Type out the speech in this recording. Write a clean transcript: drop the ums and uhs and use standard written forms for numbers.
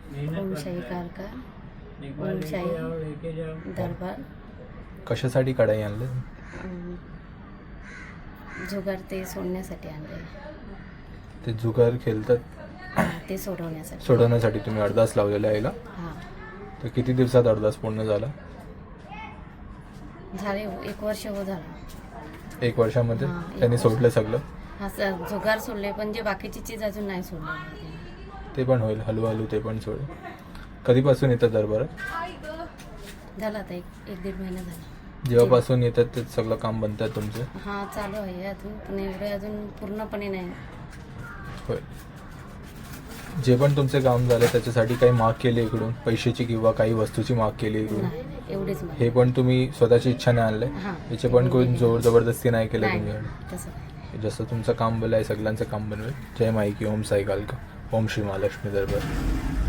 ओमशाही कारका, ओमशाही दरबार, कशासाठी कढाई आणले? अं, जुगार ते सोडण्यासाठी आणले. ते जुगार खेळतात ते सोडवण्यासाठी. सोडवण्यासाठी तुम्ही अरदास लावलेला आईला. हां तर किती दिवसात अरदास पूर्ण झाला? झाले 1 वर्ष हो झालं. 1 वर्षामध्ये हां, 1 त्यांनी वर्ष. सोडलं सगळं? हा जुगार सोडले, पण जे बाकीची चीज अजून नाही सोडले. ते पण होईल हळूहळू, ते पण सोड. कधीपासून येतात दरबारात? झालं आता 1-1.5 महिना झाला. जेव्हापासून येतात ते सगळं काम बनतात तुमचं? हां चालू आहे अजून, पण एवढं अजून पूर्णपणे नाही. होय. जे पण तुमचे काम झाले त्याच्यासाठी काही माग केली इकडून, पैशाची किंवा काही वस्तूची माग केली इकडून? नाही एवढीच मला. हे पण तुम्ही स्वतःची इच्छाने आणले? हां. याचे पण कोण जोर जबरदस्ती नाही केलं नाही, तुम्ही? तसं काही जसं तुमचं काम बनलं आहे सगळ्यांचं काम बनवेल. जय माईकी, ओम साई कालका, ओम श्री महालक्ष्मी दरबार.